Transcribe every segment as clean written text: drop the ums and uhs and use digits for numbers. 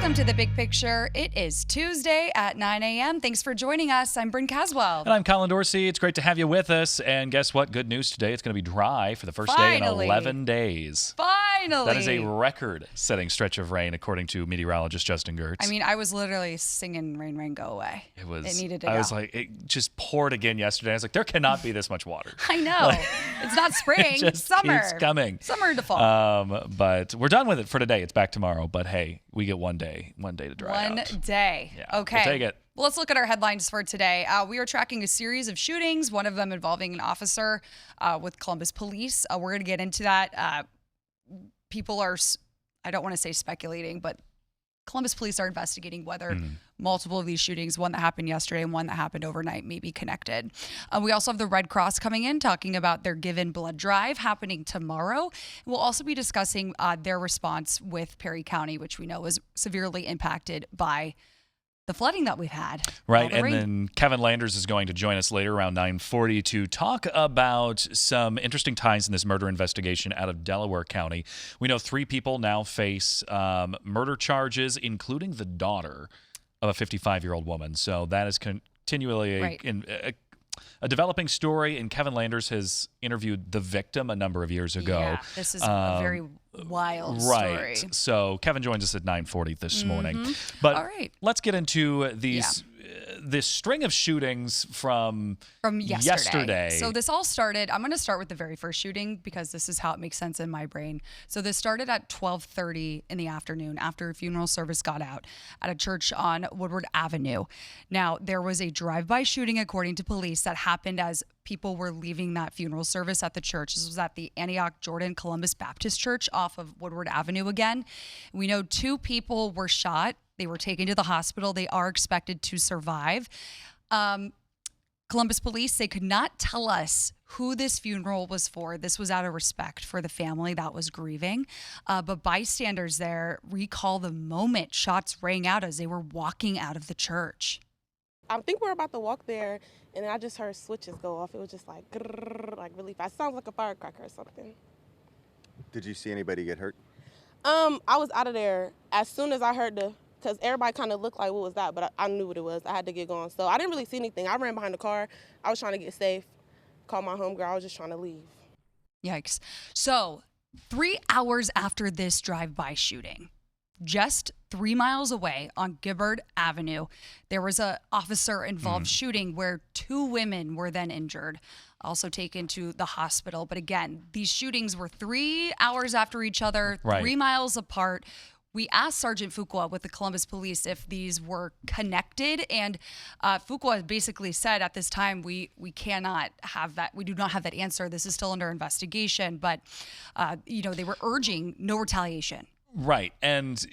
Welcome to The Big Picture. It is Tuesday at 9 a.m. Thanks for joining us. I'm Bryn Caswell. And I'm Collin Dorsey. It's great to have you with us. And guess what? Good news today. It's going to be dry for the first day in 11 days. Finally. That is a record-setting stretch of rain, according to meteorologist Justin Gertz. I mean, I was literally singing Rain, Rain, Go Away. It needed to go. I was like, it just poured again yesterday. I was like, there cannot be this much water. I know. It's not spring. It just summer. keeps coming. Summer to fall. But we're done with it for today. It's back tomorrow. But hey, we get one day to dry out. One day. Yeah, okay. We'll take it. Well, let's look at our headlines for today. We are tracking a series of shootings, one of them involving an officer with Columbus police. We're going to get into that. People are, I don't want to say speculating, but Columbus police are investigating whether multiple of these shootings, one that happened yesterday and one that happened overnight, may be connected. We also have the Red Cross coming in, talking about their Give In Blood drive happening tomorrow. We'll also be discussing their response with Perry County, which we know was severely impacted by the flooding that we've had. Right, and then Kevin Landers is going to join us later around 9:40 to talk about some interesting ties in this murder investigation out of Delaware County. We know 3 people now face murder charges, including the daughter of a 55-year-old woman. So that is continually a developing story, and Kevin Landers has interviewed the victim a number of years ago. Yeah, this is a very wild story. Right. So Kevin joins us at 9:40 this morning. But all right, let's get into these this string of shootings from yesterday. So this all started, I'm going to start with the very first shooting because this is how it makes sense in my brain. So this started at 12:30 in the afternoon after a funeral service got out at a church on Woodward Avenue. Now, there was a drive-by shooting, according to police, that happened as people were leaving that funeral service at the church. This was at the Antioch Jordan Columbus Baptist Church off of Woodward Avenue again. We know 2 people were shot. They were taken to the hospital. They are expected to survive. Columbus police, they could not tell us who this funeral was for. This was out of respect for the family that was grieving. But bystanders there recall the moment shots rang out as they were walking out of the church. I think we're about to walk there, and I just heard switches go off. It was just like, grrr, like really fast. Sounds like a firecracker or something. Did you see anybody get hurt? I was out of there as soon as I heard because everybody kind of looked like, what was that? But I knew what it was. I had to get going. So I didn't really see anything. I ran behind the car. I was trying to get safe. Called my homegirl. I was just trying to leave. Yikes. So 3 hours after this drive-by shooting, just 3 miles away on Gibbard Avenue, there was an officer-involved shooting where 2 women were then injured, also taken to the hospital. But again, these shootings were 3 hours after each other, 3 miles apart. We asked Sergeant Fuqua with the Columbus Police if these were connected, and Fuqua basically said at this time, we cannot have that. We do not have that answer. This is still under investigation, but they were urging no retaliation. Right. And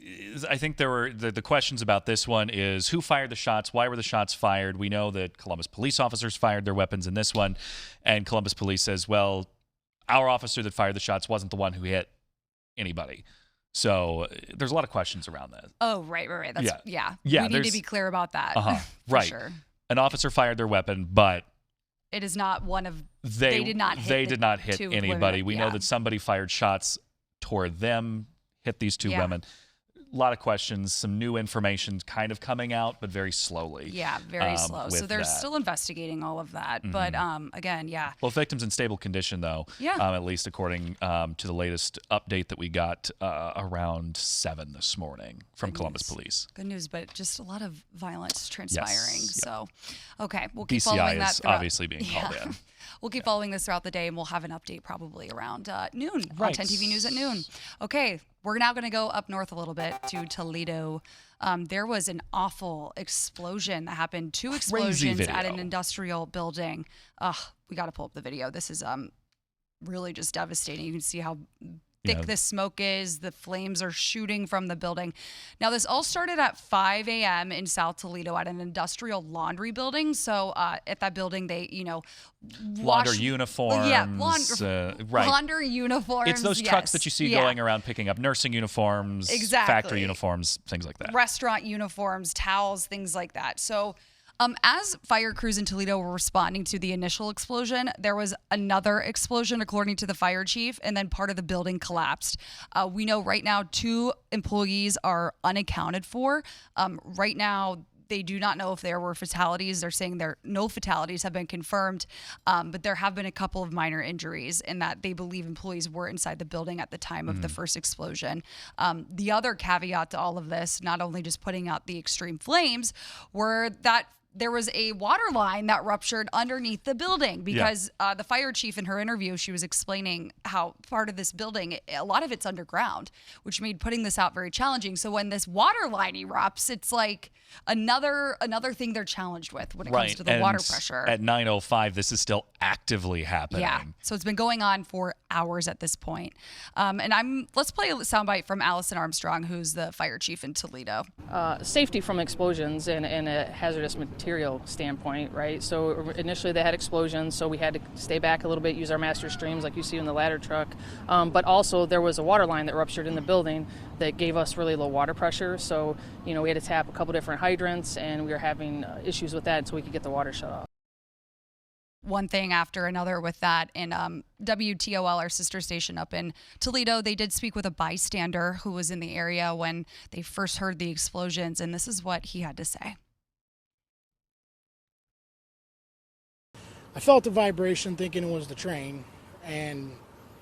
I think there were the questions about this one is who fired the shots? Why were the shots fired? We know that Columbus police officers fired their weapons in this one. And Columbus police says, well, our officer that fired the shots wasn't the one who hit anybody. So there's a lot of questions around that. Oh, right. That's, yeah. We need to be clear about that. Right. Sure. An officer fired their weapon, but it is not one of, they did not hit anybody. Women. We know that somebody fired shots toward them, hit these 2 women. A lot of questions, some new information kind of coming out, but very slowly. Yeah, very slow. So they're still investigating all of that. But again, Well, victims in stable condition, though, at least according to the latest update that we got around 7 this morning from Columbus Police. Good news, but just a lot of violence transpiring. Yes. So, okay, we'll keep DCI following that. Is obviously being called in. We'll keep following this throughout the day, and we'll have an update probably around noon on 10 TV News at noon. Okay, we're now going to go up north a little bit to Toledo. There was an awful explosion that happened. 2 explosions at an industrial building. We got to pull up the video. This is really just devastating. You can see how thick this smoke is. The flames are shooting from the building. Now, this all started at 5 a.m. in South Toledo at an industrial laundry building. So at that building, they, launder uniforms. Launder uniforms. It's those trucks that you see going around picking up nursing uniforms, factory uniforms, things like that. Restaurant uniforms, towels, things like that. So As fire crews in Toledo were responding to the initial explosion, there was another explosion, according to the fire chief, and then part of the building collapsed. We know right now 2 employees are unaccounted for. Right now, they do not know if there were fatalities. They're saying no fatalities have been confirmed, but there have been a couple of minor injuries in that they believe employees were inside the building at the time of the first explosion. The other caveat to all of this, not only just putting out the extreme flames, were that there was a water line that ruptured underneath the building because the fire chief in her interview, she was explaining how part of this building, a lot of it's underground, which made putting this out very challenging. So when this water line erupts, it's like another thing they're challenged with when it comes to the water pressure. At 9:05, this is still actively happening. Yeah. So it's been going on for hours at this point. Let's play a soundbite from Allison Armstrong, who's the fire chief in Toledo. Safety from explosions and a hazardous material standpoint, right? So initially they had explosions, so we had to stay back a little bit, use our master streams like you see in the ladder truck. But also there was a water line that ruptured in the building that gave us really low water pressure. So, we had to tap a couple different hydrants, and we were having issues with that so we could get the water shut off. One thing after another with that. And WTOL, our sister station up in Toledo, they did speak with a bystander who was in the area when they first heard the explosions, and this is what he had to say. I felt the vibration thinking it was the train, and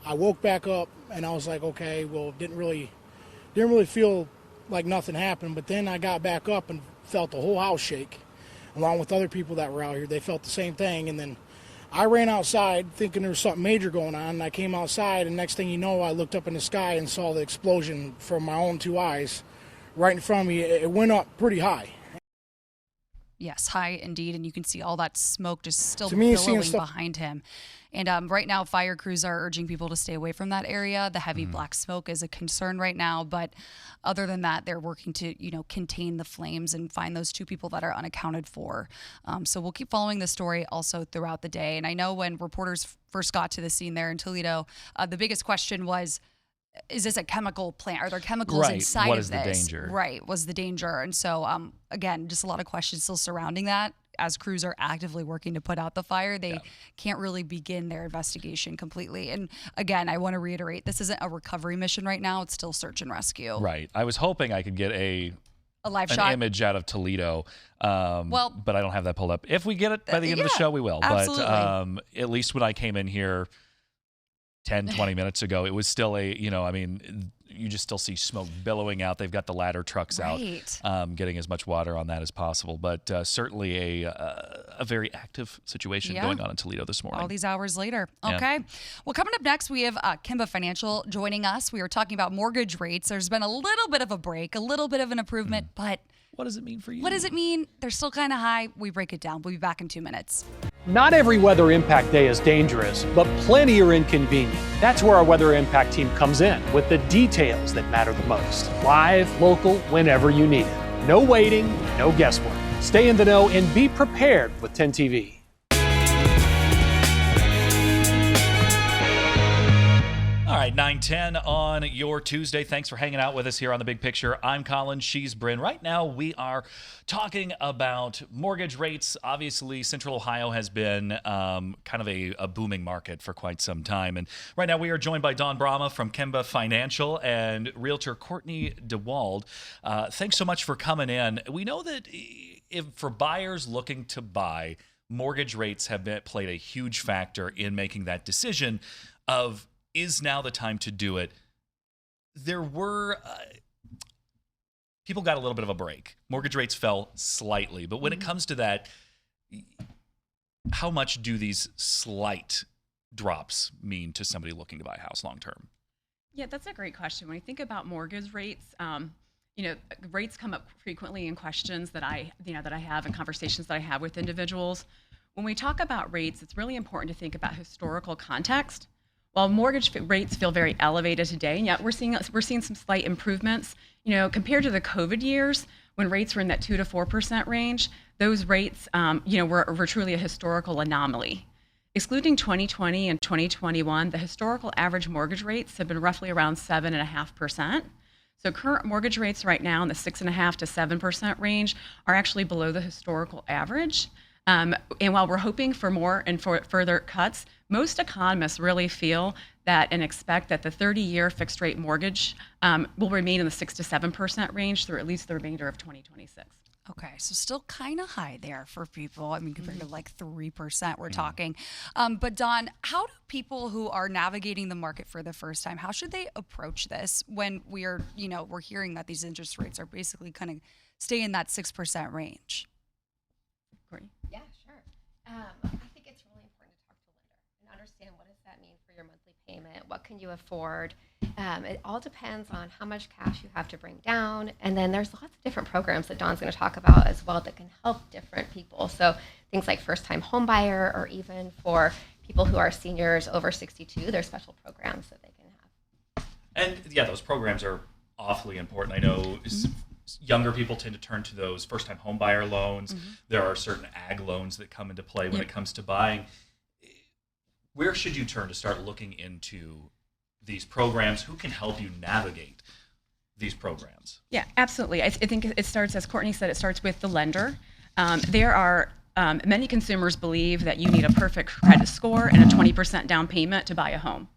I woke back up and I was like, okay, well, didn't really feel like nothing happened, but then I got back up and felt the whole house shake, along with other people that were out here. They felt the same thing, and then I ran outside thinking there was something major going on, and I came outside, and next thing you know, I looked up in the sky and saw the explosion from my own 2 eyes right in front of me. It went up pretty high. Yes, high indeed, and you can see all that smoke just still billowing behind him. And right now, fire crews are urging people to stay away from that area. The heavy black smoke is a concern right now, but other than that, they're working to contain the flames and find those 2 people that are unaccounted for. So we'll keep following the story also throughout the day. And I know when reporters first got to the scene there in Toledo, the biggest question was, is this a chemical plant? Are there chemicals inside what of is this? The danger? Right. Was the danger? And so, again, just a lot of questions still surrounding that. As crews are actively working to put out the fire, they can't really begin their investigation completely. And again, I want to reiterate, this isn't a recovery mission right now. It's still search and rescue. Right. I was hoping I could get a live shot image out of Toledo. But I don't have that pulled up. If we get it by the end of the show, we will. Absolutely. But at least when I came in here 10, 20 minutes ago, it was still you just still see smoke billowing out. They've got the ladder trucks out, getting as much water on that as possible. But certainly a very active situation going on in Toledo this morning. All these hours later. Okay. Well, coming up next, we have Kimba Financial joining us. We were talking about mortgage rates. There's been a little bit of a break, a little bit of an improvement, but what does it mean for you? What does it mean? They're still kind of high. We break it down. We'll be back in 2 minutes. Not every weather impact day is dangerous, but plenty are inconvenient. That's where our weather impact team comes in with the details that matter the most. Live, local, whenever you need it. No waiting, no guesswork. Stay in the know and be prepared with 10 TV. All right, 9:10 on your Tuesday. Thanks for hanging out with us here on The Big Picture. I'm Collin. She's Bryn. Right now, we are talking about mortgage rates. Obviously, Central Ohio has been kind of a booming market for quite some time. And right now, we are joined by Dawn Brahma from Kimba Financial and Realtor Courtney DeWald. Thanks so much for coming in. We know that for buyers looking to buy, mortgage rates have played a huge factor in making that decision of, is now the time to do it? There were people got a little bit of a break. Mortgage rates fell slightly, but when it comes to that, how much do these slight drops mean to somebody looking to buy a house long term? Yeah, that's a great question. When you think about mortgage rates, rates come up frequently in questions that I have and conversations that I have with individuals. When we talk about rates, it's really important to think about historical context. While mortgage rates feel very elevated today, and yet we're seeing some slight improvements, compared to the COVID years when rates were in that 2 to 4% range. Those rates, were truly a historical anomaly. Excluding 2020 and 2021, the historical average mortgage rates have been roughly around 7.5%. So current mortgage rates right now in the 6.5% to 7% range are actually below the historical average. And while we're hoping for more and for further cuts, most economists really feel that and expect that the 30-year fixed rate mortgage will remain in the 6 to 7% range through at least the remainder of 2026. Okay, so still kind of high there for people. I mean, compared to like 3% we're talking. But Dawn, how do people who are navigating the market for the first time, how should they approach this when we're hearing that these interest rates are basically kind of stay in that 6% range? Courtney? Yeah, sure. I think it's really important to talk to a lender and understand what does that mean for your monthly payment? What can you afford? It all depends on how much cash you have to bring down. And then there's lots of different programs that Dawn's going to talk about as well that can help different people. So things like first-time home buyer, or even for people who are seniors over 62, there's special programs that they can have. And yeah, those programs are awfully important. I know younger people tend to turn to those first-time home buyer loans. There are certain ag loans that come into play when it comes to buying. Where should you turn to start looking into these programs? Who can help you navigate these programs? Yeah, absolutely. I think it starts, as Courtney said, it starts with the lender. There are many consumers believe that you need a perfect credit score and a 20% down payment to buy a home.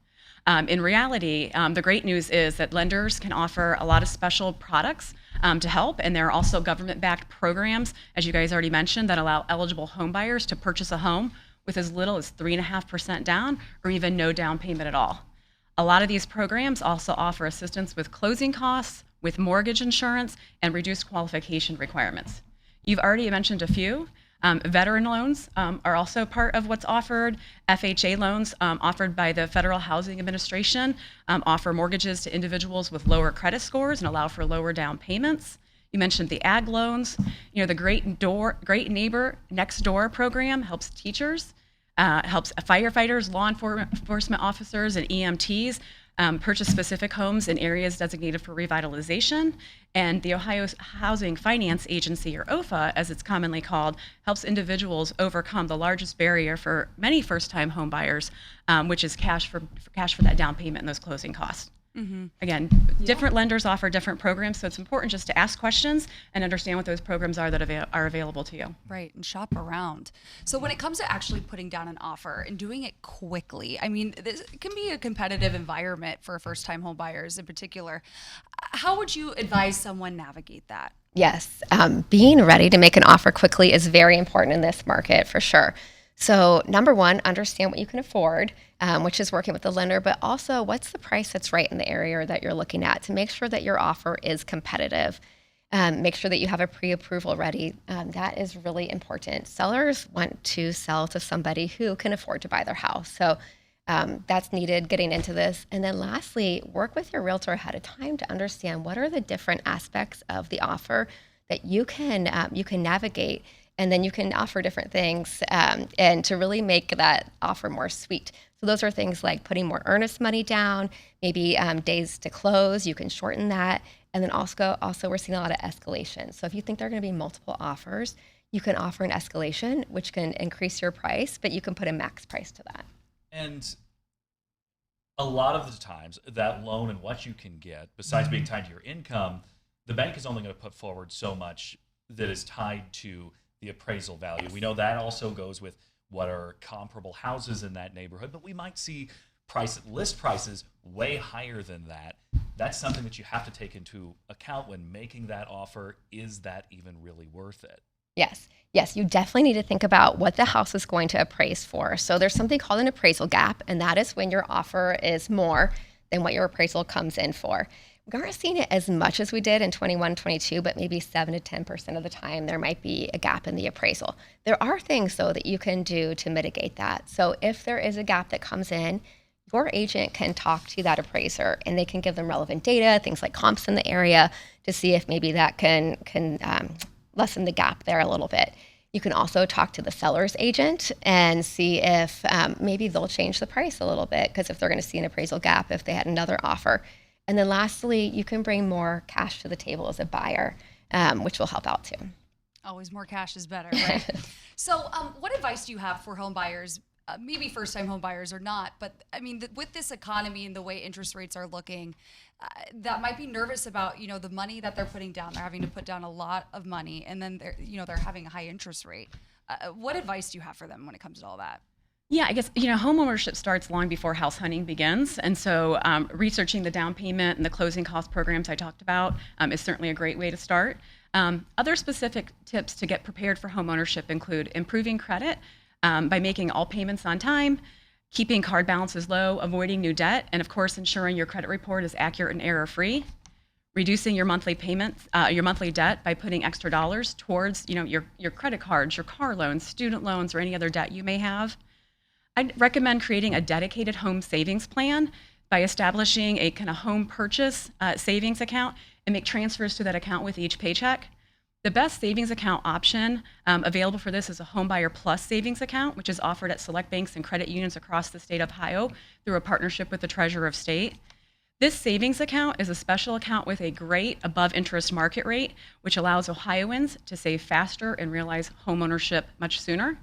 In reality, the great news is that lenders can offer a lot of special products to help, and there are also government-backed programs, as you guys already mentioned, that allow eligible home buyers to purchase a home with as little as 3.5% down or even no down payment at all. A lot of these programs also offer assistance with closing costs, with mortgage insurance, and reduced qualification requirements. You've already mentioned a few. Veteran loans are also part of what's offered. FHA loans offered by the Federal Housing Administration offer mortgages to individuals with lower credit scores and allow for lower down payments. You mentioned the ag loans. The Great Neighbor Next Door program helps teachers, helps firefighters, law enforcement officers, and EMTs purchase specific homes in areas designated for revitalization. And the Ohio Housing Finance Agency, or OFA, as it's commonly called, helps individuals overcome the largest barrier for many first-time home buyers, which is cash for that down payment and those closing costs. Again, different lenders offer different programs, so it's important just to ask questions and understand what those programs are that are available to you. Right, and shop around. So when it comes to actually putting down an offer and doing it quickly, I mean, this can be a competitive environment for first-time home buyers in particular. How would you advise someone navigate that? Yes, being ready to make an offer quickly is very important in this market for sure. So number one, understand what you can afford, which is working with the lender, but also what's the price that's right in the area that you're looking at to make sure that your offer is competitive. Make sure that you have a pre-approval ready. That is really important. Sellers want to sell to somebody who can afford to buy their house. So that's needed getting into this. And then lastly, work with your realtor ahead of time to understand what are the different aspects of the offer that you can navigate. And then you can offer different things and to really make that offer more sweet. So those are things like putting more earnest money down, maybe days to close, you can shorten that. And then also we're seeing a lot of escalation. So if you think there are going to be multiple offers, you can offer an escalation, which can increase your price, but you can put a max price to that. And a lot of the times, that loan and what you can get, besides being tied to your income, the bank is only going to put forward so much that is tied to the appraisal value. We know that also goes with what are comparable houses in that neighborhood, but we might see list prices way higher than that. That's something that you have to take into account when making that offer. Is that even really worth it? Yes, you definitely need to think about what the house is going to appraise for. So there's something called an appraisal gap, and that is when your offer is more than what your appraisal comes in for. We aren't seeing it as much as we did in 21, 22, but maybe 7 to 10% of the time there might be a gap in the appraisal. There are things, though, that you can do to mitigate that. So if there is a gap that comes in, your agent can talk to that appraiser, and they can give them relevant data, things like comps in the area, to see if maybe that can lessen the gap there a little bit. You can also talk to the seller's agent and see if maybe they'll change the price a little bit, because if they're going to see an appraisal gap if they had another offer. And then lastly, you can bring more cash to the table as a buyer, which will help out too. Always more cash is better, right? So what advice do you have for home buyers maybe first-time home buyers or not, but I mean, with this economy and the way interest rates are looking, that might be nervous about, the money that they're putting down. They're having to put down a lot of money, and then they're having a high interest rate. What advice do you have for them when it comes to all that? Yeah, I guess, home ownership starts long before house hunting begins. And so researching the down payment and the closing cost programs I talked about is certainly a great way to start. Other specific tips to get prepared for home ownership include improving credit by making all payments on time, keeping card balances low, avoiding new debt, and of course, ensuring your credit report is accurate and error-free. Reducing your monthly payments, your monthly debt by putting extra dollars towards, your credit cards, your car loans, student loans, or any other debt you may have. I'd recommend creating a dedicated home savings plan by establishing a kind of home purchase savings account and make transfers to that account with each paycheck. The best savings account option available for this is a Homebuyer Plus savings account, which is offered at select banks and credit unions across the state of Ohio through a partnership with the Treasurer of State. This savings account is a special account with a great above interest market rate, which allows Ohioans to save faster and realize homeownership much sooner.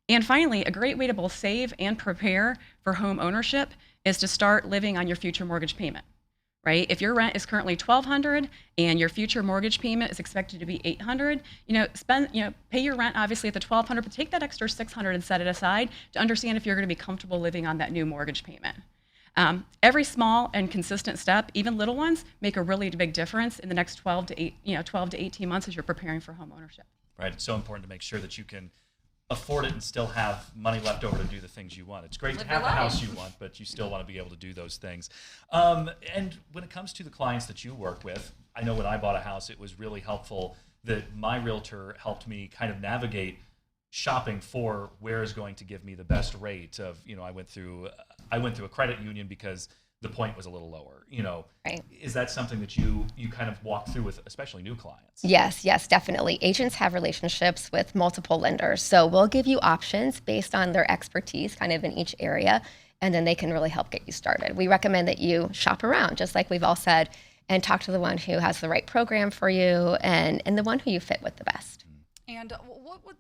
And finally, a great way to both save and prepare for home ownership is to start living on your future mortgage payment. Right? If your rent is currently $1,200 and your future mortgage payment is expected to be $800, pay your rent obviously at the $1,200, but take that extra $600 and set it aside to understand if you're going to be comfortable living on that new mortgage payment. Every small and consistent step, even little ones, make a really big difference in the next 12 to 18 months as you're preparing for home ownership. Right. It's so important to make sure that you can afford it and still have money left over to do the things you want. It's great to have the house you want, but you still want to be able to do those things. And when it comes to the clients that you work with, I know when I bought a house, it was really helpful that my realtor helped me kind of navigate shopping for where is going to give me the best rate of, I went through a credit union because the point was a little lower. Right. Is that something that you kind of walk through with, especially new clients? Yes, definitely. Agents have relationships with multiple lenders. So we'll give you options based on their expertise kind of in each area, and then they can really help get you started. We recommend that you shop around, just like we've all said, and talk to the one who has the right program for you and the one who you fit with the best. And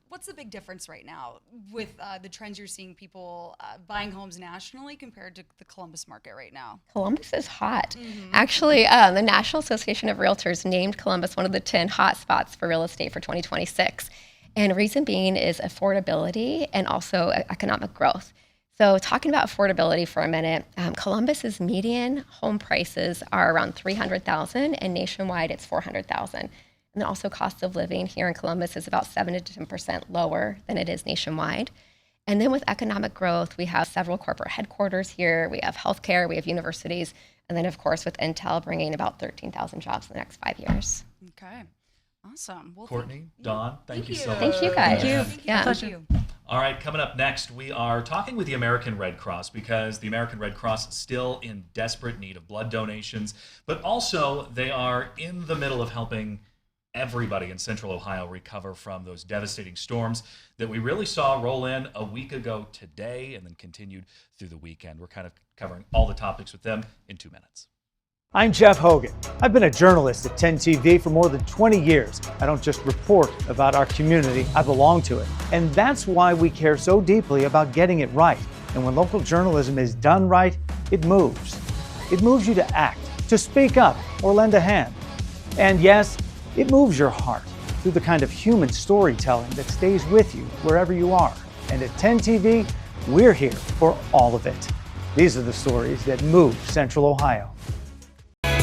what's the big difference right now with the trends you're seeing people buying homes nationally compared to the Columbus market right now? Columbus is hot. Mm-hmm. Actually, the National Association of Realtors named Columbus one of the 10 hot spots for real estate for 2026. And reason being is affordability and also economic growth. So talking about affordability for a minute, Columbus's median home prices are around $300,000 and nationwide it's $400,000. And then also cost of living here in Columbus is about 7 to 10% lower than it is nationwide. And then with economic growth, we have several corporate headquarters here. We have healthcare, we have universities, and then of course with Intel bringing about 13,000 jobs in the next 5 years. Okay, awesome. Well, Courtney, Dawn, thank you so much. Thank you guys. Thank you. Thank you. All right, coming up next, we are talking with the American Red Cross because the American Red Cross is still in desperate need of blood donations, but also they are in the middle of helping everybody in Central Ohio recover from those devastating storms that we really saw roll in a week ago today and then continued through the weekend. We're kind of covering all the topics with them in 2 minutes. I'm Jeff Hogan. I've been a journalist at 10 TV for more than 20 years. I don't just report about our community, I belong to it. And that's why we care so deeply about getting it right. And when local journalism is done right, it moves. It moves you to act, to speak up, or lend a hand. And yes, it moves your heart through the kind of human storytelling that stays with you wherever you are. And at 10 TV, we're here for all of it. These are the stories that move Central Ohio. Welcome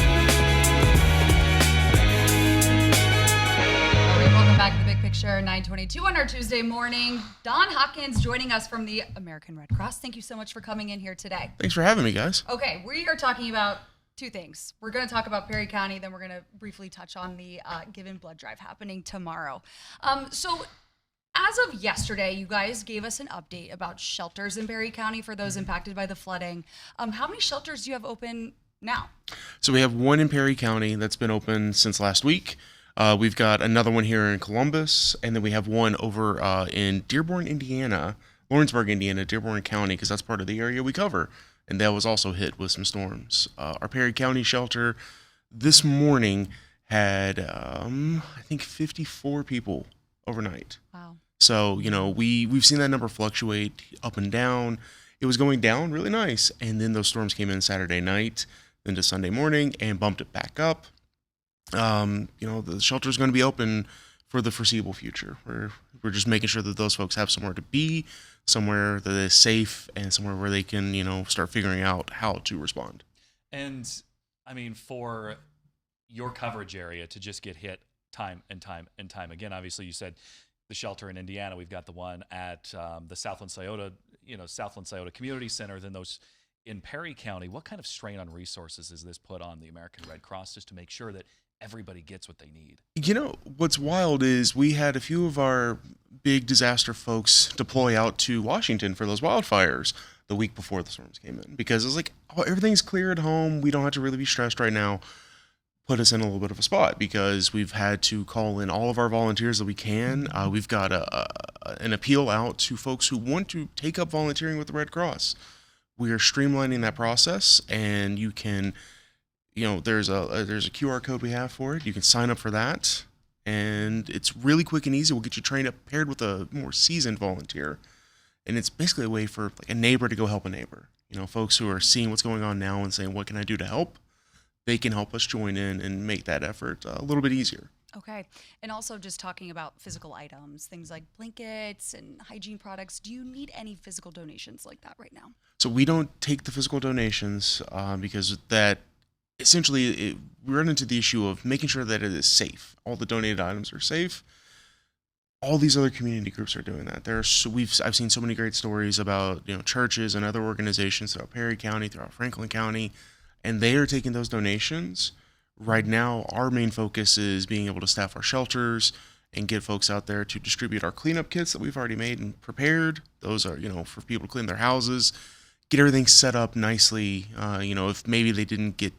back to the Big Picture, 9:22 on our Tuesday morning. Don Hawkins joining us from the American Red Cross. Thank you so much for coming in here today. Thanks for having me, guys. Okay, we are talking about two things. We're going to talk about Perry County, then we're going to briefly touch on the Given Blood Drive happening tomorrow. So as of yesterday, you guys gave us an update about shelters in Perry County for those impacted by the flooding. How many shelters do you have open now? So we have one in Perry County that's been open since last week. We've got another one here in Columbus, and then we have one over in Dearborn, Indiana, Lawrenceburg, Indiana, Dearborn County, because that's part of the area we cover. And that was also hit with some storms. Our Perry County shelter this morning had, I think, 54 people overnight. Wow. So, we've seen that number fluctuate up and down. It was going down really nice, and then those storms came in Saturday night into Sunday morning and bumped it back up. The shelter is going to be open for the foreseeable future. We're just making sure that those folks have somewhere to be, somewhere that is safe, and somewhere where they can, start figuring out how to respond. And I mean, for your coverage area to just get hit time and time and time again, obviously you said the shelter in Indiana, we've got the one at the Southland Scioto Community Center, then those in Perry County. What kind of strain on resources is this put on the American Red Cross just to make sure that everybody gets what they need? What's wild is we had a few of our big disaster folks deploy out to Washington for those wildfires the week before the storms came in, because it was like, oh, everything's clear at home. We don't have to really be stressed right now. Put us in a little bit of a spot because we've had to call in all of our volunteers that we can. We've got an appeal out to folks who want to take up volunteering with the Red Cross. We are streamlining that process, and you can, there's a QR code we have for it. You can sign up for that, and it's really quick and easy. We'll get you trained up, paired with a more seasoned volunteer, and it's basically a way for like a neighbor to go help a neighbor. Folks who are seeing what's going on now and saying, what can I do to help? They can help us join in and make that effort a little bit easier. Okay. And also just talking about physical items, things like blankets and hygiene products. Do you need any physical donations like that right now? So we don't take the physical donations because that essentially we run into the issue of making sure that it is safe. All the donated items are safe. All these other community groups are doing that. I've seen so many great stories about churches and other organizations throughout Perry County, throughout Franklin County, and they are taking those donations. Right now, our main focus is being able to staff our shelters and get folks out there to distribute our cleanup kits that we've already made and prepared. Those are, for people to clean their houses, get everything set up nicely, if maybe they didn't get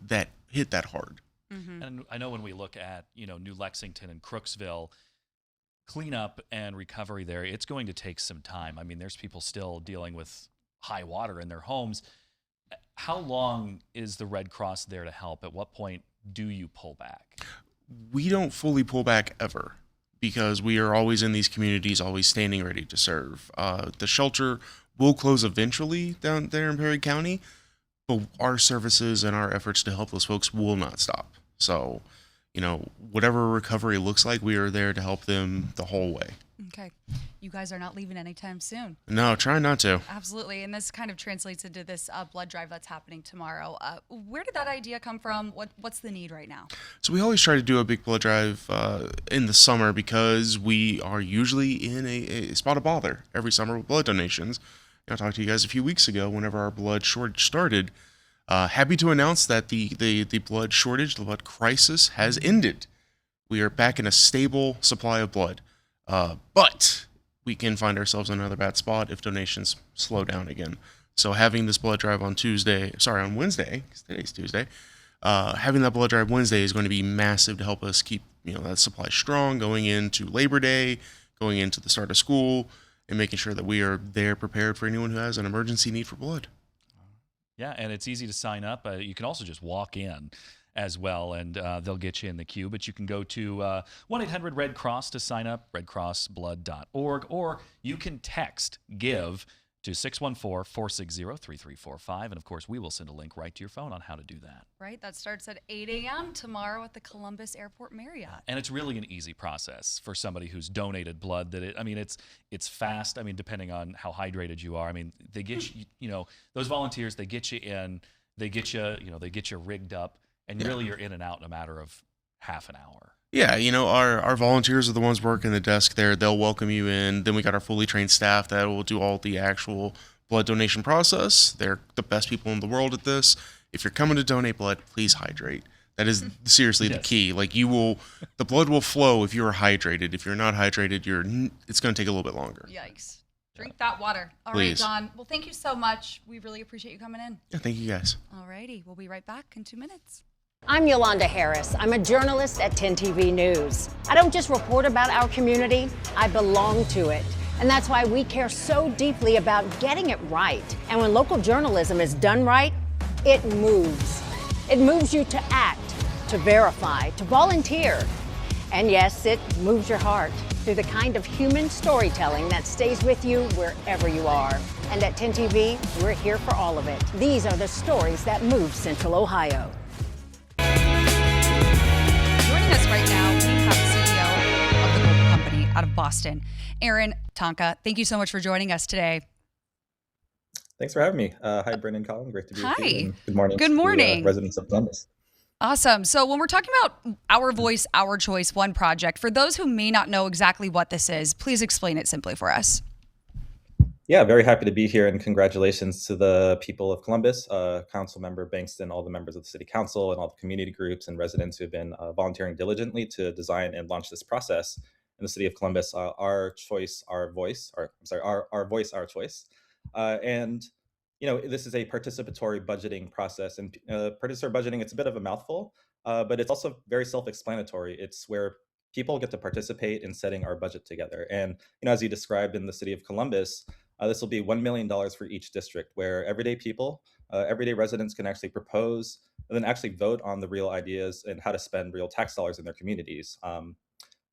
hit that hard. Mm-hmm. And I know when we look at, New Lexington and Crooksville, cleanup and recovery there, it's going to take some time. I mean, there's people still dealing with high water in their homes. How long is the Red Cross there to help? At what point do you pull back? We don't fully pull back ever because we are always in these communities, always standing ready to serve. The shelter will close eventually down there in Perry County, but our services and our efforts to help those folks will not stop. So, whatever recovery looks like, we are there to help them the whole way. Okay. You guys are not leaving anytime soon. No, try not to. Absolutely. And this kind of translates into this blood drive that's happening tomorrow. Where did that idea come from? What's the need right now? So we always try to do a big blood drive in the summer because we are usually in a spot of bother every summer with blood donations. I talked to you guys a few weeks ago whenever our blood shortage started. Happy to announce that the blood shortage, the blood crisis has ended. We are back in a stable supply of blood. But we can find ourselves in another bad spot if donations slow down again. So having this blood drive on Wednesday, because today's Tuesday, having that blood drive Wednesday is going to be massive to help us keep that supply strong going into Labor Day, going into the start of school, and making sure that we are there prepared for anyone who has an emergency need for blood. Yeah, and it's easy to sign up. You can also just walk in as well, and they'll get you in the queue. But you can go to 1-800-RED-CROSS to sign up, redcrossblood.org, or you can text GIVE to 614-460-3345. And, of course, we will send a link right to your phone on how to do that. Right. That starts at 8 a.m. tomorrow at the Columbus Airport Marriott. And it's really an easy process for somebody who's donated blood. It's fast. I mean, depending on how hydrated you are. I mean, they get you, those volunteers, they get you in, they get you rigged up, and really you're in and out in a matter of half an hour. Yeah, our volunteers are the ones working the desk there. They'll welcome you in. Then we got our fully trained staff that will do all the actual blood donation process. They're the best people in the world at this. If you're coming to donate blood, please hydrate. That is seriously the key. Like the blood will flow if you're hydrated. If you're not hydrated, it's going to take a little bit longer. Yikes. Drink that water. All Please. right, Don. Well, thank you so much. We really appreciate you coming in. Yeah, thank you guys. All righty. We'll be right back in 2 minutes. I'm Yolanda Harris. I'm a journalist at 10 TV News. I don't just report about our community, I belong to it. And that's why we care so deeply about getting it right. And when local journalism is done right, it moves. It moves you to act, to verify, to volunteer. And yes, it moves your heart. through the kind of human storytelling that stays with you wherever you are. And at 10 TV, we're here for all of it. These are the stories that move Central Ohio. Joining us right now, we have CEO of the mobile company out of Boston, Aaron Tonka. Thank you so much for joining us today. Thanks for having me. Hi, Bryn and Collin. Great to be with you. Hi. And good morning. Good morning. To residents of Columbus. Awesome. So when we're talking about Our Voice, Our Choice, One Project, for those who may not know exactly what this is, please explain it simply for us. Yeah, very happy to be here, and congratulations to the people of Columbus, Council Member Bankston, all the members of the City Council, and all the community groups and residents who have been volunteering diligently to design and launch this process in the City of Columbus. Our choice, our voice, our voice, our choice. And this is a participatory budgeting process, and participatory budgeting, it's a bit of a mouthful, but it's also very self-explanatory. It's where people get to participate in setting our budget together. And, as you described in the City of Columbus, this will be $1 million for each district, where everyday people, everyday residents can actually propose and then actually vote on the real ideas and how to spend real tax dollars in their communities.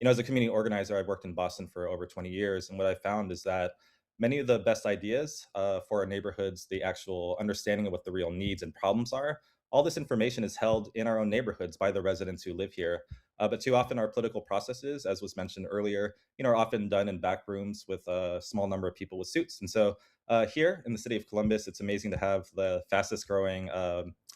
As a community organizer, I've worked in Boston for over 20 years, and what I found is that many of the best ideas for our neighborhoods, the actual understanding of what the real needs and problems are, all this information is held in our own neighborhoods by the residents who live here. But too often our political processes, as was mentioned earlier, are often done in back rooms with a small number of people with suits. And so here in the City of Columbus, it's amazing to have the fastest growing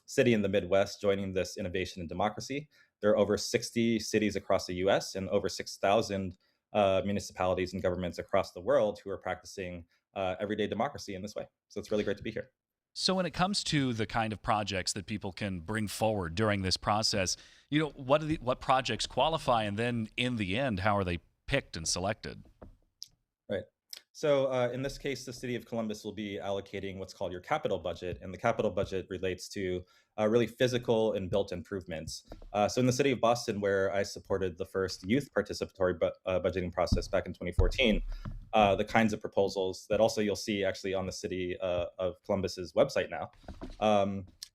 city in the Midwest joining this innovation and democracy. There are over 60 cities across the US and over 6,000 municipalities and governments across the world who are practicing everyday democracy in this way. So it's really great to be here. So when it comes to the kind of projects that people can bring forward during this process, what projects qualify, and then in the end, how are they picked and selected? Right. So in this case, the City of Columbus will be allocating what's called your capital budget, and the capital budget relates to really physical and built improvements. So in the City of Boston, where I supported the first youth participatory budgeting process back in 2014, the kinds of proposals that also you'll see actually on the City of Columbus's website now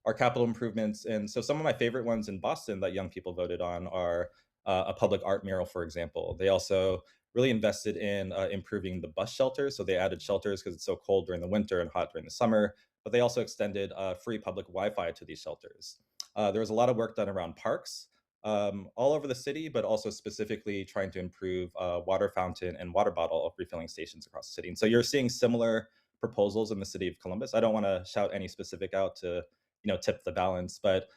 are capital improvements. And so some of my favorite ones in Boston that young people voted on are a public art mural, for example. They also really invested in improving the bus shelters. So they added shelters because it's so cold during the winter and hot during the summer, but they also extended free public Wi-Fi to these shelters. There was a lot of work done around parks all over the city, but also specifically trying to improve water fountain and water bottle refilling stations across the city. And so you're seeing similar proposals in the City of Columbus. I don't want to shout any specific out to tip the balance, but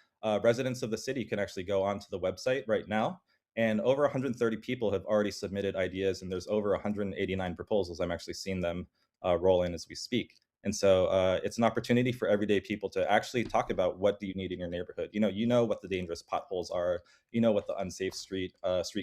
residents of the city can actually go onto the website right now. And over 130 people have already submitted ideas, and there's over 189 proposals. I'm actually seeing them roll in as we speak. And so it's an opportunity for everyday people to actually talk about what do you need in your neighborhood. You know what the dangerous potholes are, what the unsafe street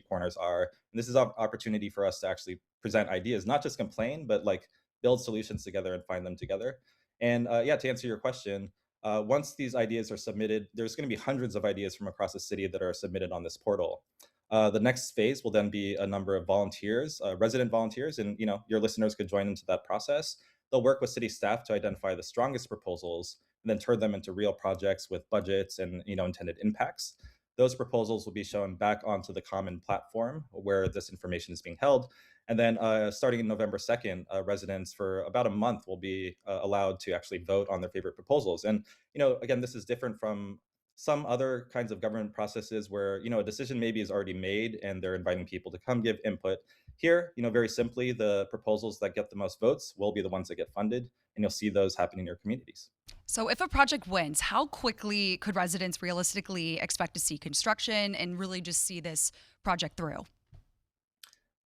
corners are. And this is an opportunity for us to actually present ideas, not just complain, but like build solutions together and find them together. And to answer your question, once these ideas are submitted, there's going to be hundreds of ideas from across the city that are submitted on this portal. The next phase will then be a number of volunteers, resident volunteers, and your listeners could join into that process. They'll work with city staff to identify the strongest proposals and then turn them into real projects with budgets and intended impacts. Those proposals will be shown back onto the common platform where this information is being held. And then starting in November 2nd, residents for about a month will be allowed to actually vote on their favorite proposals. And, again, this is different from some other kinds of government processes where, a decision maybe is already made and they're inviting people to come give input. Here, very simply, the proposals that get the most votes will be the ones that get funded, and you'll see those happen in your communities. So if a project wins, how quickly could residents realistically expect to see construction and really just see this project through?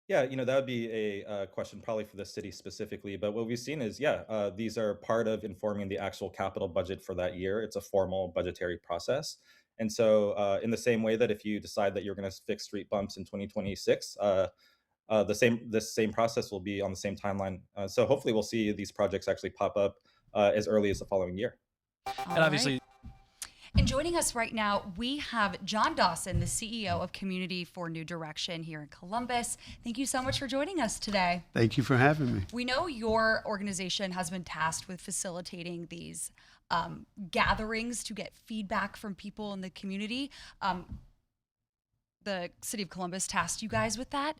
Yeah, that would be a question probably for the city specifically. But what we've seen is, these are part of informing the actual capital budget for that year. It's a formal budgetary process. And so in the same way that if you decide that you're going to fix street bumps in 2026, this same process will be on the same timeline. So hopefully we'll see these projects actually pop up as early as the following year. And obviously, and joining us right now, we have John Dawson, the CEO of Community for New Direction here in Columbus. Thank you so much for joining us today. Thank you for having me. We know your organization has been tasked with facilitating these gatherings to get feedback from people in the community. the city of Columbus tasked you guys with that.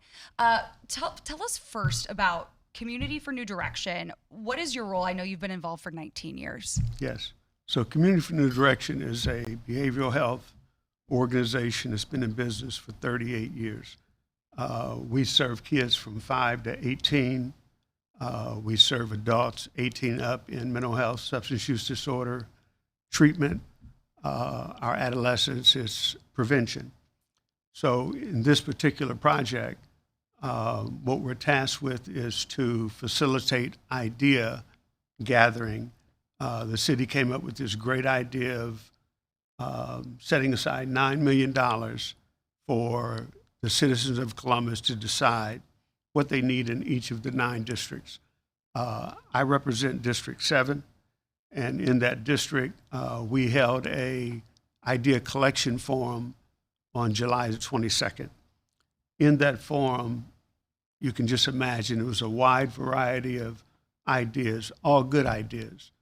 Tell us first about Community for New Direction. What is your role? I know you've been involved for 19 years. Yes. So Community for New Direction is a behavioral health organization that's been in business for 38 years. We serve kids from 5 to 18. We serve adults 18 up in mental health, substance use disorder, treatment. Our adolescents is prevention. So in this particular project, what we're tasked with is to facilitate idea gathering. The city came up with this great idea of setting aside $9 million for the citizens of Columbus to decide what they need in each of the 9 districts. I represent District 7, and in that district, we held a idea collection forum on July the 22nd. In that forum, you can just imagine it was a wide variety of ideas, all good ideas.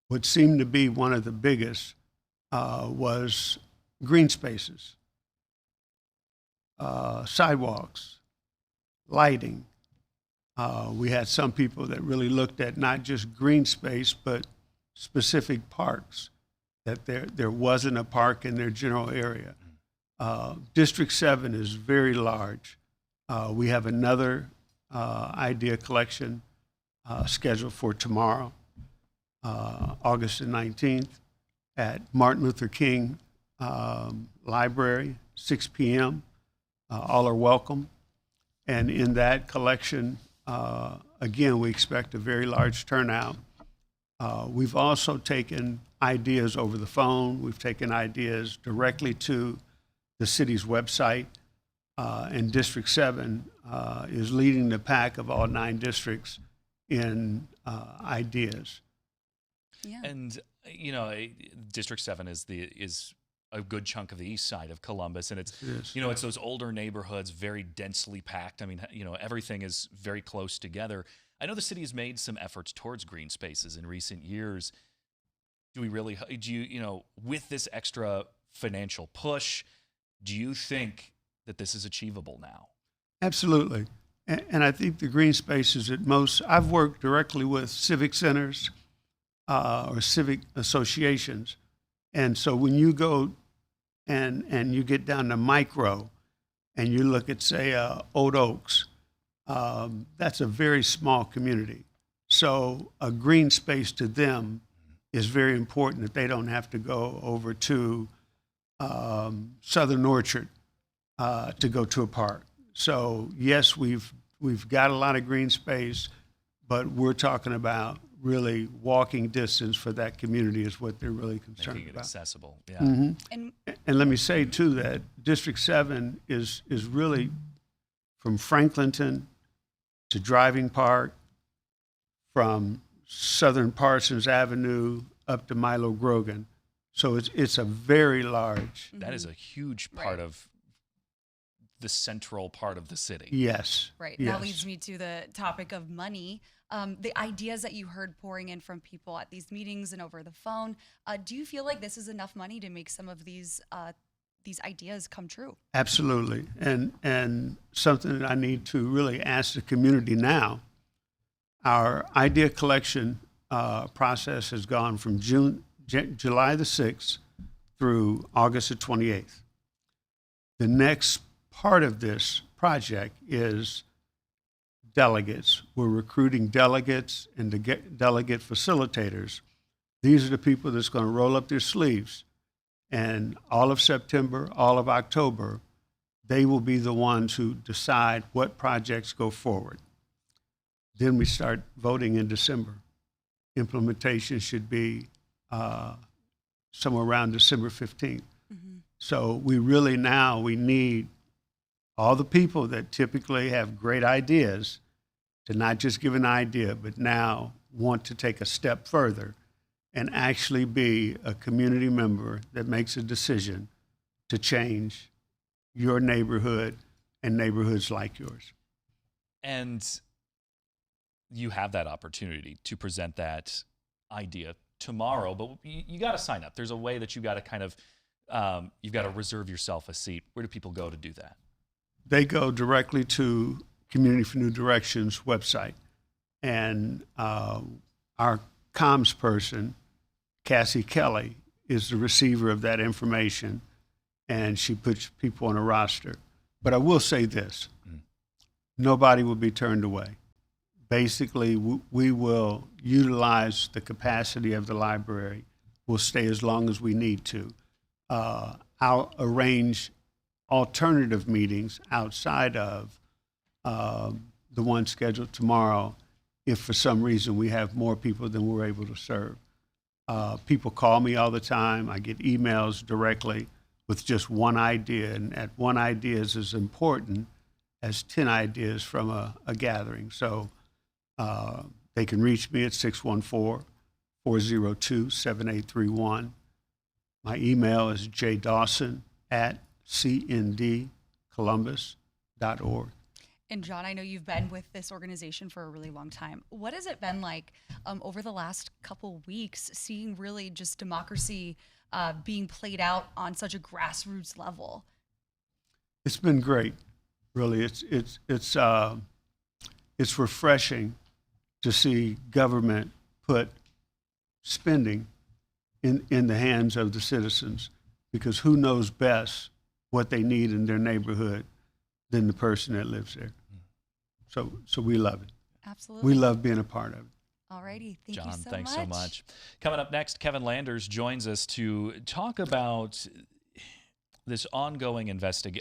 What seemed to be one of the biggest was green spaces, sidewalks, lighting. We had some people that really looked at not just green space, but specific parks, that there wasn't a park in their general area. District 7 is very large. We have another idea collection scheduled for tomorrow, August the 19th, at Martin Luther King Library, 6 p.m. All are welcome. And in that collection, again, we expect a very large turnout. We've also taken ideas over the phone. We've taken ideas directly to the city's website. And District 7 is leading the pack of all 9 districts in ideas. Yeah. And District 7 is a good chunk of the east side of Columbus, and it's it's those older neighborhoods, very densely packed. I mean, everything is very close together. I know the city has made some efforts towards green spaces in recent years. Do you with this extra financial push, do you think that this is achievable now? Absolutely. And I think the green spaces at most, I've worked directly with civic centers or civic associations. And so when you go and you get down to micro and you look at, say, Old Oaks, that's a very small community. So a green space to them is very important, that they don't have to go over to Southern Orchard to go to a park. So yes, we've got a lot of green space, but we're talking about really walking distance for that community is what they're really concerned Making it about. accessible, yeah. Mm-hmm. And let me say too that District 7 is really from Franklinton to Driving Park, from Southern Parsons Avenue up to Milo Grogan. So it's a very large. That is a huge part of the central part of the city. Yes. Right. Yes. That leads me to the topic of money. The ideas that you heard pouring in from people at these meetings and over the phone. Do you feel like this is enough money to make some of these ideas come true? Absolutely. And something that I need to really ask the community now, our idea collection process has gone from July the 6th through August the 28th. The next part of this project is delegates. We're recruiting delegates and delegate facilitators. These are the people that's going to roll up their sleeves. And all of September, all of October, they will be the ones who decide what projects go forward. Then we start voting in December. Implementation should be somewhere around December 15th. Mm-hmm. So we need all the people that typically have great ideas to not just give an idea, but now want to take a step further and actually be a community member that makes a decision to change your neighborhood and neighborhoods like yours. And you have that opportunity to present that idea tomorrow, but you got to sign up. There's a way that you got to kind of you've got to reserve yourself a seat. Where do people go to do that? They go directly to Community for New Directions website. And our comms person, Cassie Kelly, is the receiver of that information, and she puts people on a roster. But I will say this, nobody will be turned away. Basically, we will utilize the capacity of the library. We'll stay as long as we need to. I'll arrange alternative meetings outside of the one scheduled tomorrow if for some reason we have more people than we're able to serve. People call me all the time. I get emails directly with just one idea, and that one idea is as important as 10 ideas from a gathering. So they can reach me at 614-402-7831. My email is jdawson@cndcolumbus.org. And John, I know you've been with this organization for a really long time. What has it been like over the last couple weeks, seeing really just democracy being played out on such a grassroots level? It's been great, really. It's refreshing to see government put spending in the hands of the citizens, because who knows best what they need in their neighborhood than the person that lives there. So we love it. Absolutely. We love being a part of it. All righty. Thank John, you so thanks much. so much. Coming up next, Kevin Landers joins us to talk about this ongoing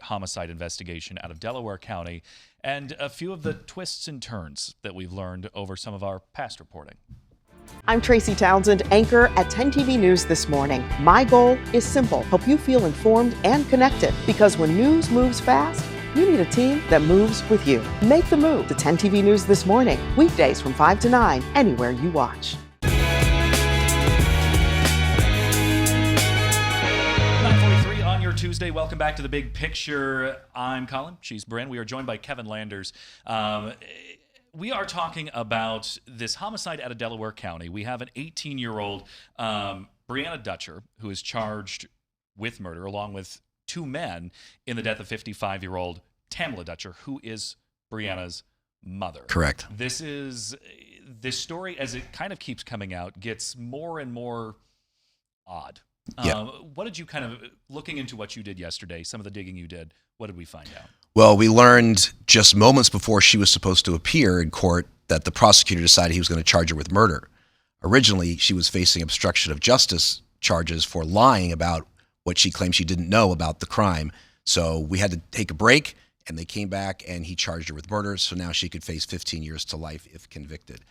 homicide investigation out of Delaware County and a few of the twists and turns that we've learned over some of our past reporting. I'm Tracy Townsend, anchor at 10 TV News This Morning. My goal is simple: help you feel informed and connected. Because when news moves fast, you need a team that moves with you. Make the move to 10 TV News This Morning, weekdays from 5 to 9, anywhere you watch. 9:43 on your Tuesday. Welcome back to The Big Picture. I'm Collin. She's Bryn. We are joined by Kevin Landers. We are talking about this homicide out of Delaware County. We have an 18-year-old Brianna Dutcher who is charged with murder, along with two men in the death of 55-year-old Tamla Dutcher, who is Brianna's mother. Correct. This story, as it kind of keeps coming out, gets more and more odd. Yeah. What did you kind of, looking into what you did yesterday, some of the digging you did, what did we find out? Well, we learned just moments before she was supposed to appear in court that the prosecutor decided he was going to charge her with murder. Originally, she was facing obstruction of justice charges for lying about what she claimed she didn't know about the crime. So we had to take a break, and they came back, and he charged her with murder. So now she could face 15 years to life if convicted.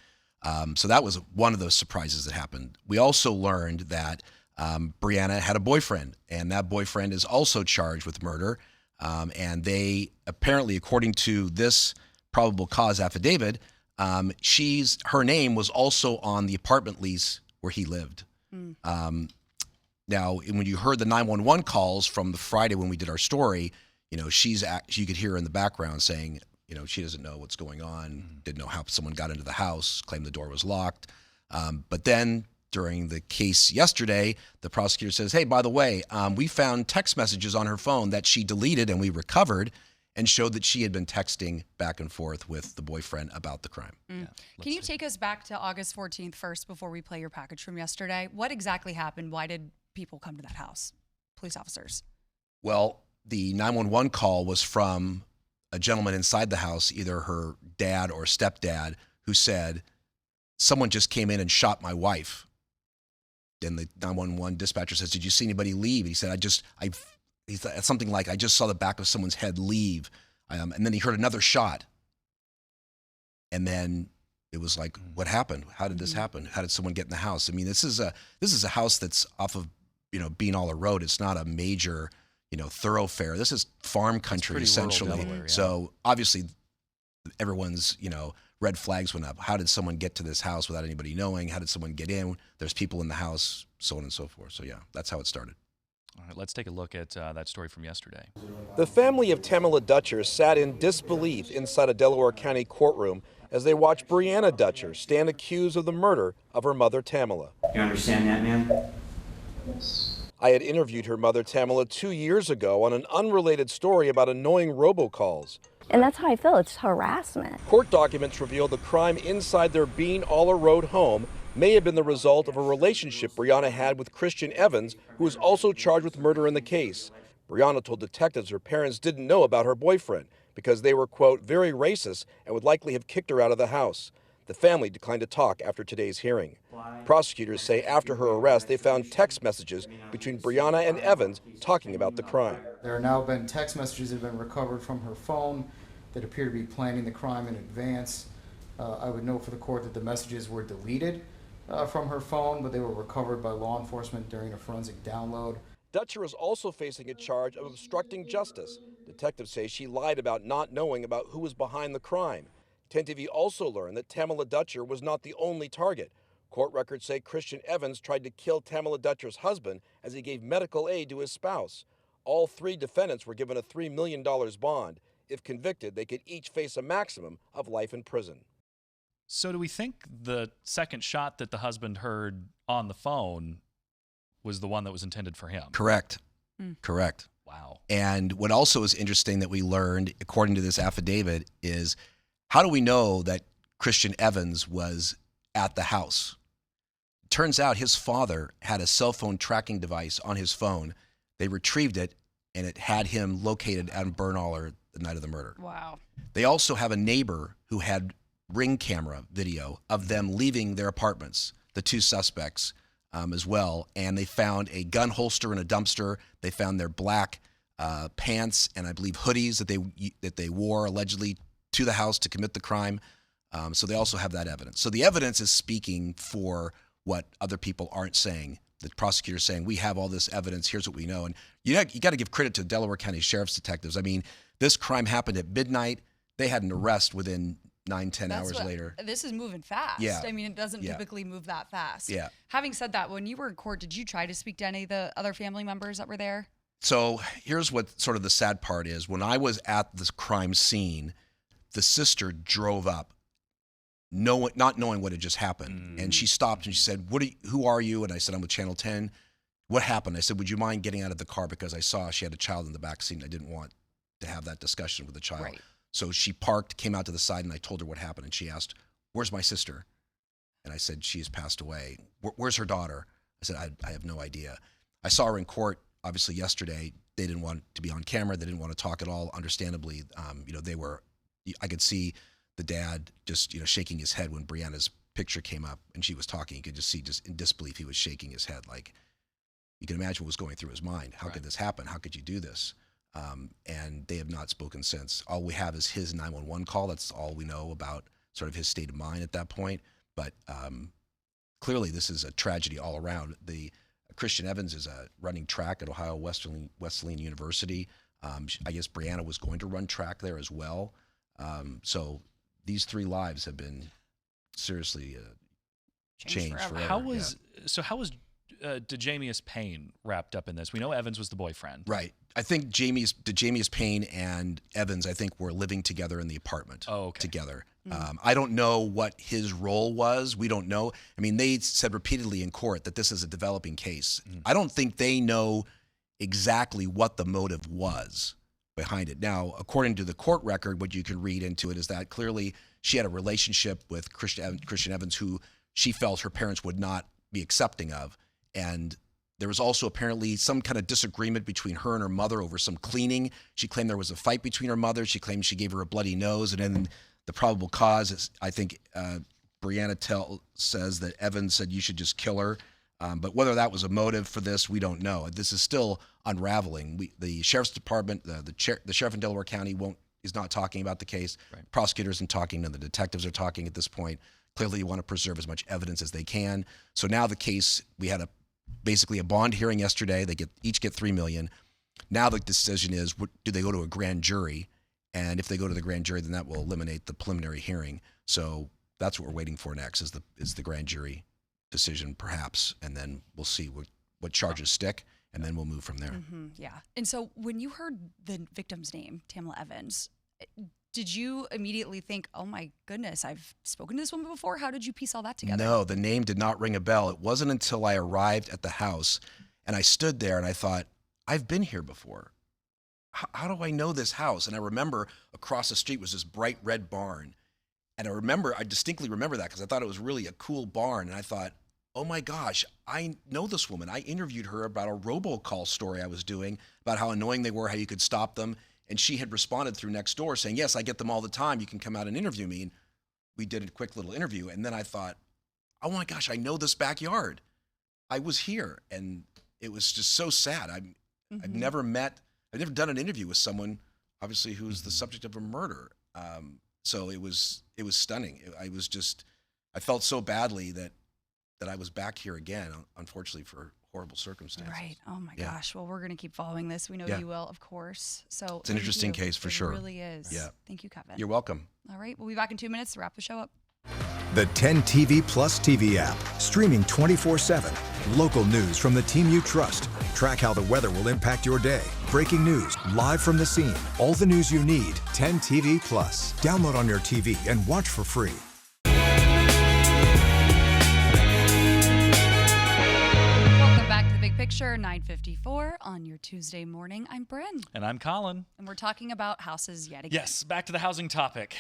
So that was one of those surprises that happened. We also learned that Brianna had a boyfriend, and that boyfriend is also charged with murder. And they apparently, according to this probable cause affidavit, her name was also on the apartment lease where he lived. Now, when you heard the 911 calls from the Friday when we did our story, you could hear her in the background saying, she doesn't know what's going on, didn't know how someone got into the house, claimed the door was locked. But then during the case yesterday, the prosecutor says, hey, by the way, we found text messages on her phone that she deleted and we recovered, and showed that she had been texting back and forth with the boyfriend about the crime. Yeah, Can you take us back to August 14th first before we play your package from yesterday? What exactly happened? Why did people come to that house, police officers? Well, the 911 call was from a gentleman inside the house, either her dad or stepdad, who said, someone just came in and shot my wife. And the 911 dispatcher says, did you see anybody leave? He said, he thought something like, I just saw the back of someone's head leave. And then he heard another shot. And then it was like, what happened? How did this happen? How did someone get in the house? I mean, this is a house that's off of, Bean Aller Road. It's not a major, thoroughfare. This is farm country, essentially. Delaware, yeah. So obviously everyone's, red flags went up. How did someone get to this house without anybody knowing? How did someone get in? There's people in the house, so on and so forth. So yeah, that's how it started. All right, let's take a look at that story from yesterday. The family of Tamla Dutcher sat in disbelief inside a Delaware County courtroom as they watched Brianna Dutcher stand accused of the murder of her mother, Tamla. You understand that, ma'am? Yes. I had interviewed her mother, Tamala, 2 years ago on an unrelated story about annoying robocalls. And that's how I feel. It's harassment. Court documents reveal the crime inside their Bean-Aller Road home may have been the result of a relationship Brianna had with Christian Evans, who was also charged with murder in the case. Brianna told detectives her parents didn't know about her boyfriend because they were, quote, very racist and would likely have kicked her out of the house. The family declined to talk after today's hearing. Prosecutors say after her arrest, they found text messages between Brianna and Evans talking about the crime. There have now been text messages that have been recovered from her phone that appear to be planning the crime in advance. I would note for the court that the messages were deleted from her phone, but they were recovered by law enforcement during a forensic download. Dutcher is also facing a charge of obstructing justice. Detectives say she lied about not knowing about who was behind the crime. 10 TV also learned that Tamala Dutcher was not the only target. Court records say Christian Evans tried to kill Tamala Dutcher's husband as he gave medical aid to his spouse. All 3 defendants were given a $3 million bond. If convicted, they could each face a maximum of life in prison. So do we think the second shot that the husband heard on the phone was the one that was intended for him? Correct. Correct. Wow. And what also is interesting that we learned, according to this affidavit, is how do we know that Christian Evans was at the house? Turns out his father had a cell phone tracking device on his phone. They retrieved it, and it had him located on Bean-Aller the night of the murder. Wow. They also have a neighbor who had Ring camera video of them leaving their apartments, the 2 suspects as well, and they found a gun holster in a dumpster. They found their black pants and I believe hoodies that they wore allegedly to the house to commit the crime. So they also have that evidence. So the evidence is speaking for what other people aren't saying. The prosecutor's saying, we have all this evidence, here's what we know. And you got to give credit to Delaware County Sheriff's detectives. I mean, this crime happened at midnight. They had an arrest within 9-10 hours later. This is moving fast. Yeah. I mean, it doesn't typically move that fast. Yeah. Having said that, when you were in court, did you try to speak to any of the other family members that were there? So here's what sort of the sad part is. When I was at the crime scene, the sister drove up, not knowing what had just happened. And she stopped and she said, who are you? And I said, I'm with Channel 10. What happened? I said, would you mind getting out of the car? Because I saw she had a child in the back seat and I didn't want to have that discussion with the child. Right. So she parked, came out to the side, and I told her what happened. And she asked, where's my sister? And I said, she has passed away. Where's her daughter? I said, I have no idea. I saw her in court, obviously, yesterday. They didn't want to be on camera. They didn't want to talk at all, understandably. I could see the dad just, shaking his head when Brianna's picture came up and she was talking. You could just see, just in disbelief, he was shaking his head. Like, you can imagine what was going through his mind. How could this happen? How could you do this? And they have not spoken since. All we have is his 911 call. That's all we know about sort of his state of mind at that point. But clearly this is a tragedy all around. Christian Evans is running track at Ohio Wesleyan University. I guess Brianna was going to run track there as well. So these 3 lives have been seriously changed forever. How was DeJamius Payne wrapped up in this? We know Evans was the boyfriend. Right. I think DeJamius Payne and Evans, I think, were living together in the apartment together. I don't know what his role was. We don't know. I mean, they said repeatedly in court that this is a developing case. I don't think they know exactly what the motive was behind it. Now, according to the court record, what you can read into it is that clearly she had a relationship with Christian Evans who she felt her parents would not be accepting of. And there was also apparently some kind of disagreement between her and her mother over some cleaning. She claimed there was a fight between her mother. She claimed she gave her a bloody nose. And then the probable cause is, I think Brianna says that Evans said you should just kill her. But whether that was a motive for this, we don't know. This is still unraveling. The sheriff's department, the sheriff in Delaware County is not talking about the case. Right. Prosecutors aren't talking, and the detectives are talking at this point. Clearly, you want to preserve as much evidence as they can. So now the case, we had basically a bond hearing yesterday. They each get $3 million. Now the decision is, do they go to a grand jury? And if they go to the grand jury, then that will eliminate the preliminary hearing. So that's what we're waiting for next is the grand jury decision, perhaps, and then we'll see what charges stick, and then we'll move from there. Yeah. And so when you heard the victim's name, Tamala Evans, did you immediately think, oh my goodness, I've spoken to this woman before? How did you piece all that together? No, the name did not ring a bell. It wasn't until I arrived at the house And I stood there and I thought, I've been here before. How do I know this house? And I remember across the street was this bright red barn. And I distinctly remember that because I thought it was really a cool barn. And I thought, oh my gosh, I know this woman. I interviewed her about a robocall story I was doing about how annoying they were, how you could stop them. And she had responded through Nextdoor saying, yes, I get them all the time. You can come out and interview me. And we did a quick little interview. And then I thought, oh my gosh, I know this backyard. I was here. And it was just so sad. I've never done an interview with someone, obviously, who's the subject of a murder. So it was stunning. I felt so badly that I was back here again, unfortunately, for horrible circumstances. Right. Oh my gosh. Well, we're going to keep following this. We know you will, of course. So it's an interesting case for sure. It really is. Yeah. Thank you, Kevin. You're welcome. All right. We'll be back in 2 minutes to wrap the show up. The 10 TV Plus TV app, streaming 24/7. Local news from the team you trust. Track how the weather will impact your day. Breaking news, live from the scene. All the news you need. 10 TV Plus. Download on your TV and watch for free. Welcome back to The Big Picture, 9:54 on your Tuesday morning. I'm Bryn. And I'm Collin. And we're talking about houses yet again. Yes, back to the housing topic.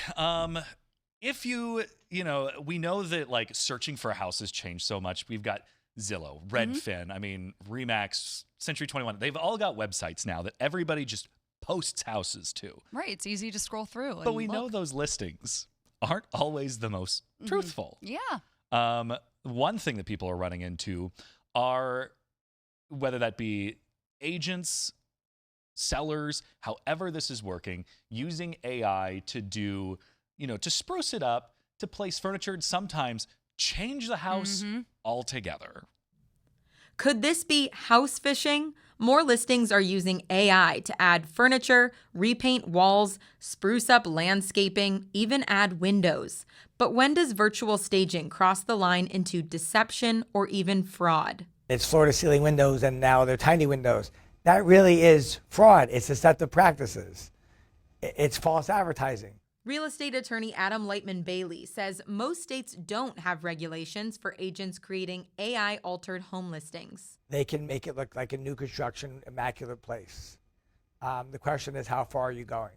If we know that like searching for a house has changed so much. We've got Zillow, Redfin, Remax, Century 21. They've all got websites now that everybody just posts houses to. Right. It's easy to scroll through. But we know those listings aren't always the most truthful. Yeah. One thing that people are running into are, whether that be agents, sellers, however this is working, using AI to do, to spruce it up, to place furniture, and sometimes change the house altogether. Could this be house fishing? More listings are using AI to add furniture, repaint walls, spruce up landscaping, even add windows. But when does virtual staging cross the line into deception or even fraud? It's floor-to-ceiling windows, and now they're tiny windows. That really is fraud. It's deceptive practices. It's false advertising. Real estate attorney Adam Lightman-Bailey says most states don't have regulations for agents creating AI-altered home listings. They can make it look like a new construction, immaculate place. The question is, how far are you going?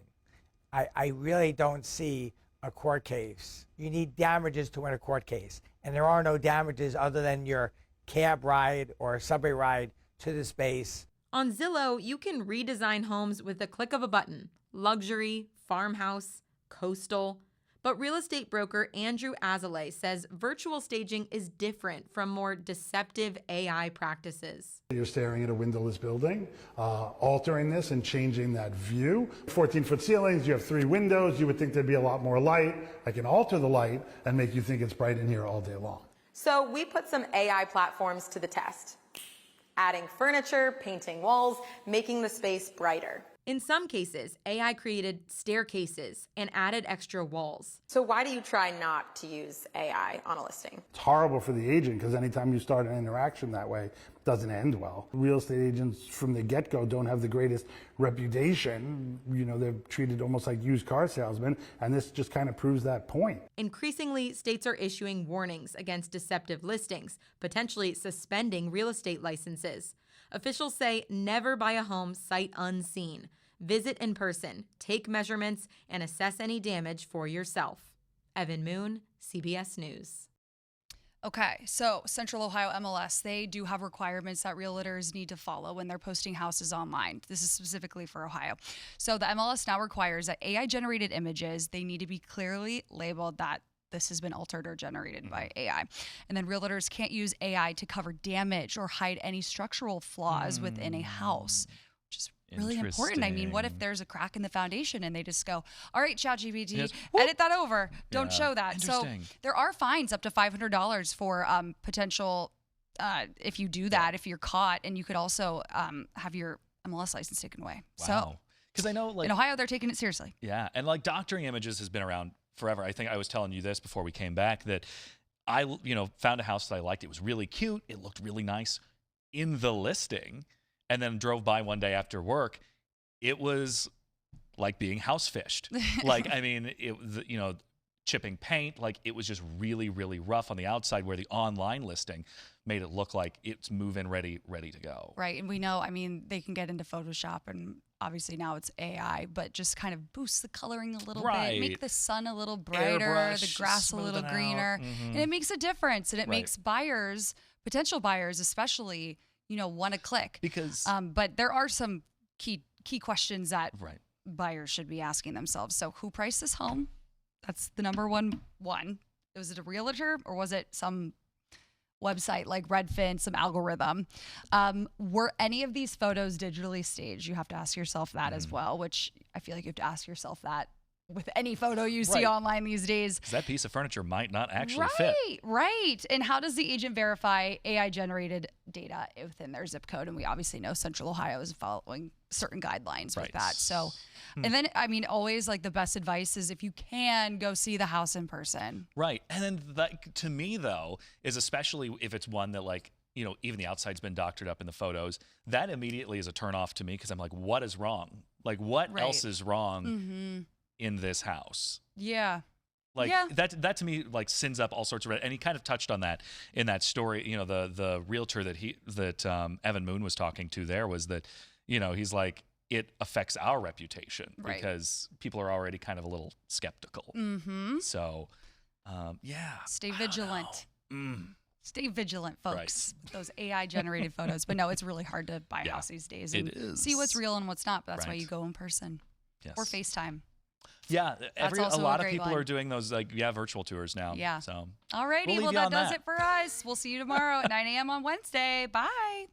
I really don't see a court case. You need damages to win a court case, and there are no damages other than your cab ride or a subway ride to the space. On Zillow, you can redesign homes with the click of a button. Luxury, farmhouse, coastal. But real estate broker Andrew Azalea says virtual staging is different from more deceptive AI practices. You're staring at a windowless building, altering this and changing that view. 14-foot ceilings, you have 3 windows. You would think there'd be a lot more light. I can alter the light and make you think it's bright in here all day long. So we put some AI platforms to the test, adding furniture, painting walls, making the space brighter. In some cases, AI created staircases and added extra walls. So why do you try not to use AI on a listing? It's horrible for the agent because anytime you start an interaction that way, it doesn't end well. Real estate agents from the get-go don't have the greatest reputation. They're treated almost like used car salesmen, and this just kind of proves that point. Increasingly, states are issuing warnings against deceptive listings, potentially suspending real estate licenses. Officials say never buy a home sight unseen. Visit in person, take measurements, and assess any damage for yourself. Evan Moon, CBS News. Okay, so Central Ohio MLS, they do have requirements that realtors need to follow when they're posting houses online. This is specifically for Ohio. So the MLS now requires that AI-generated images, they need to be clearly labeled that this has been altered or generated by AI. And then realtors can't use AI to cover damage or hide any structural flaws within a house, which is really important. I mean, what if there's a crack in the foundation and they just go, all right, ChatGPT, edit that over. Don't show that. So there are fines up to $500 for potential, if you do that, if you're caught, and you could also have your MLS license taken away. Wow. So, because I know in Ohio, they're taking it seriously. Yeah. And doctoring images has been around forever. I think I was telling you this before we came back that I, found a house that I liked. It was really cute. It looked really nice in the listing, and then drove by one day after work. It was like being house fished. Chipping paint. It was just really, really rough on the outside, where the online listing made it look like it's move-in ready to go. Right. And we know, I mean, they can get into Photoshop, and obviously now it's AI, but just kind of boost the coloring a little bit, make the sun a little brighter, Airbrush, the grass a little greener. And it makes a difference. And it makes buyers, potential buyers especially, want to click. Because but there are some key questions that buyers should be asking themselves. So who priced this home? That's the number one. Was it a realtor or was it some website like Redfin, some algorithm? Were any of these photos digitally staged? You have to ask yourself that as well, which I feel like you have to ask yourself that with any photo you see online these days. 'Cause that piece of furniture might not actually fit. Right. And how does the agent verify AI-generated data within their zip code? And we obviously know Central Ohio is following certain guidelines with that. So, and then, I mean, always like the best advice is if you can, go see the house in person. Right. And then that, to me, though, is especially if it's one that like, even the outside's been doctored up in the photos, that immediately is a turnoff to me because I'm like, what is wrong? Like, what else is wrong in this house? Yeah. Like that to me like sends up all sorts of red. And he kind of touched on that in that story. The realtor that Evan Moon was talking to there was that, he's like, it affects our reputation because people are already kind of a little skeptical. So, Stay vigilant. Stay vigilant, folks. With those AI-generated photos. But no, it's really hard to buy a house these days and see what's real and what's not. But that's why you go in person or FaceTime. Yeah, a lot of people one. are doing those virtual tours now. Yeah. So alrighty, we'll that does it for us. We'll see you tomorrow at 9 a.m. on Wednesday. Bye.